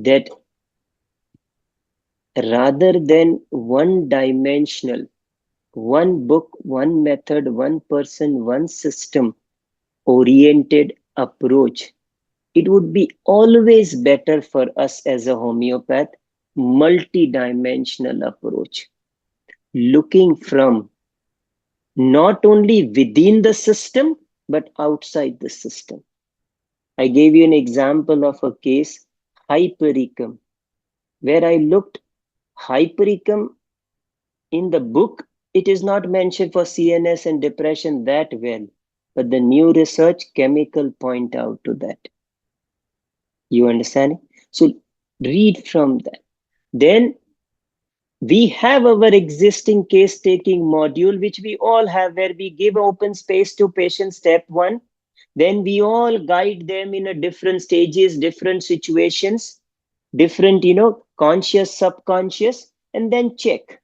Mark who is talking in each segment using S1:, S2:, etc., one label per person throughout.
S1: that rather than one dimensional, one book, one method, one person, one system oriented approach, it would be always better for us as a homeopath, multi-dimensional approach, looking from not only within the system, but outside the system. I gave you an example of a case, hypericum, where I looked hypericum in the book. It is not mentioned for CNS and depression that well, but the new research chemical point out to that. You understand? So read from that. Then we have our existing case taking module, which we all have, where we give open space to patient step one. Then we all guide them in a different stages, different situations, different, conscious, subconscious, and then check.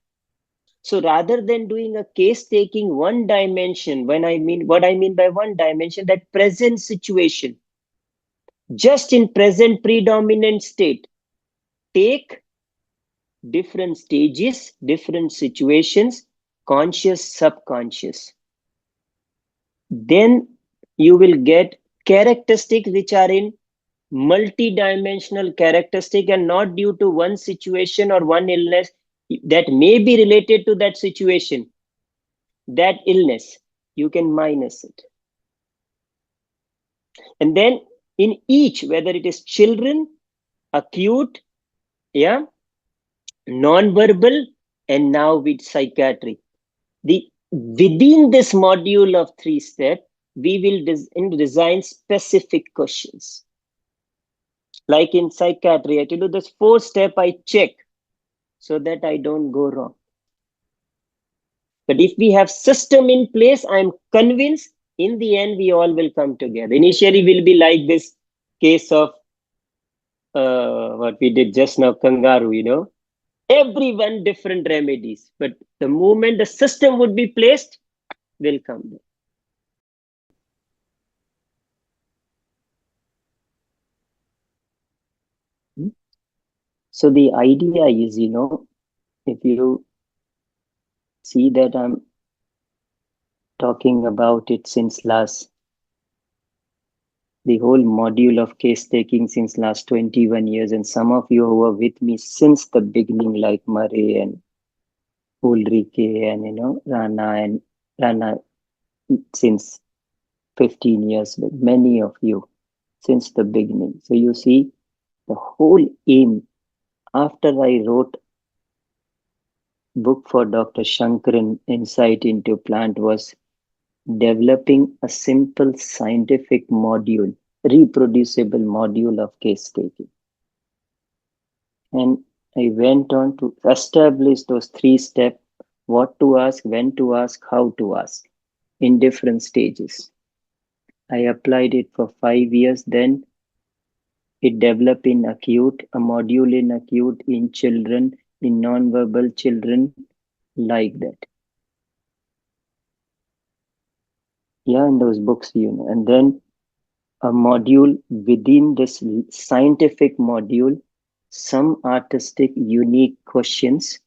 S1: So rather than doing a case taking one dimension, what I mean by one dimension, that present situation, just in present predominant state, take different stages, different situations, conscious, subconscious. Then you will get characteristics which are in multi-dimensional characteristic and not due to one situation or one illness that may be related to that situation, that illness. You can minus it. And then in each, whether it is children, acute, yeah, non-verbal, and now with psychiatry, within this module of 3 steps, we will design specific questions. Like in psychiatry, I tell you this 4 step I check so that I don't go wrong. But if we have system in place, I'm convinced in the end we all will come together. Initially, will be like this case of what we did just now, kangaroo. Everyone different remedies, but the moment the system would be placed, will come there. So the idea is, if you see that I'm talking about it since the whole module of case taking since last 21 years, and some of you who are with me since the beginning, like Murray and Ulrike and, Rana since 15 years, but many of you since the beginning. So you see, the whole aim after I wrote book for Dr. Shankaran, Insight into Plant, was developing a simple scientific module, reproducible module of case taking. And I went on to establish those 3 steps, what to ask, when to ask, how to ask, in different stages. I applied it for 5 years, then it developed in acute, a module in acute, in children, in non-verbal children, like that. Yeah, in those books, and then a module within this scientific module, some artistic, unique questions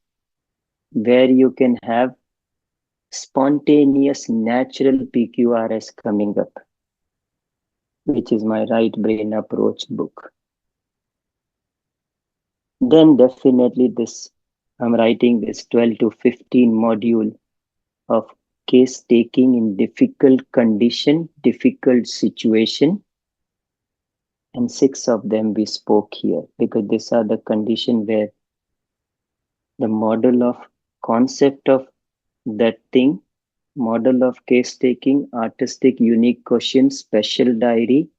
S1: where you can have spontaneous, natural PQRS coming up, which is my right brain approach book. Then definitely I'm writing this 12 to 15 module of case taking in difficult condition, difficult situation. And 6 of them we spoke here, because these are the condition where the model of concept of that thing, model of case taking, artistic, unique questions, special diary,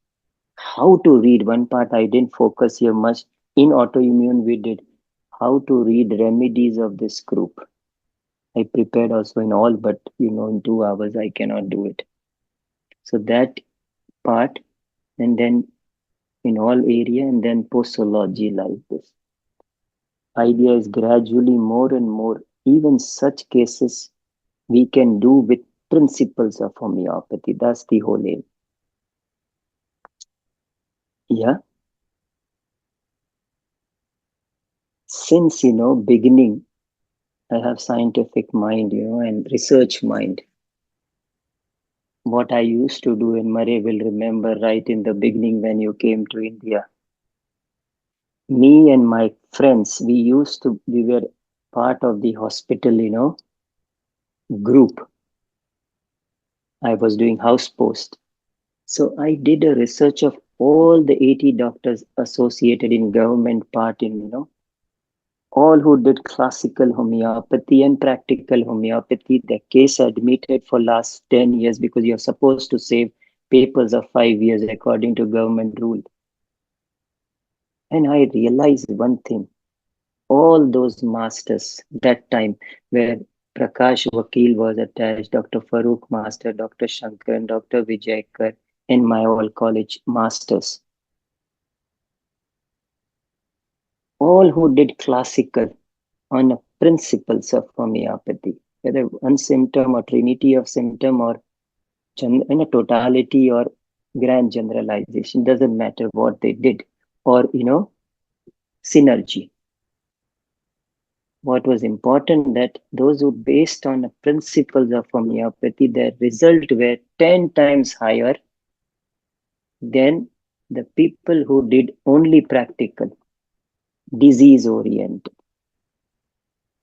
S1: how to read. One part I didn't focus here much. In autoimmune, we did how to read remedies of this group. I prepared also in all, but in 2 hours I cannot do it. So that part, and then in all area, and then postology like this. Idea is gradually more and more, even such cases we can do with principles of homeopathy. That's the whole aim. Yeah. Since, beginning, I have scientific mind, and research mind. What I used to do, and Murray will remember right in the beginning when you came to India. Me and my friends, we were part of the hospital, group. I was doing house post. So I did a research of all the 80 doctors associated in government part in, all who did classical homeopathy and practical homeopathy. The case admitted for last 10 years because you're supposed to save papers of 5 years according to government rule. And I realized one thing, all those masters that time where Prakash Vakil was attached, Dr. Farooq Master, Dr. Shankar, and Dr. Vijaykar, and my all college masters, all who did classical on principles of homeopathy, whether one symptom or trinity of symptom or in a totality or grand generalization, doesn't matter what they did, or synergy. What was important that those who based on the principles of homeopathy, their result were 10 times higher than the people who did only practical, disease oriented.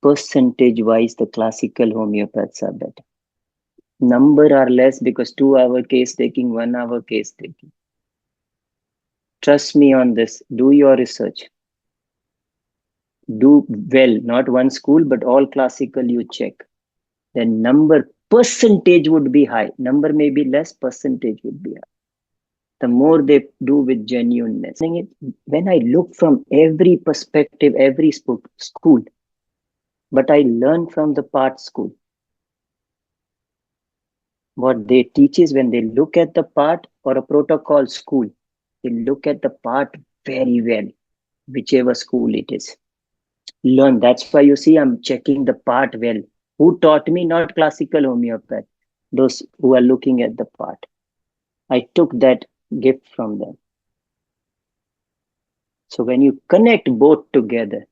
S1: Percentage wise, the classical homeopaths are better. Number are less because 2 hour case taking, 1 hour case taking. Trust me on this. Do your research. Do well, not one school, but all classical you check. The number percentage would be high. Number may be less, percentage would be high. The more they do with genuineness. When I look from every perspective, every school, but I learn from the part school. What they teach is when they look at the part or a protocol school, they look at the part very well, whichever school it is. Learn. That's why you see I'm checking the part well. Who taught me? Not classical homeopath. Those who are looking at the part. I took that gift from them. So when you connect both together,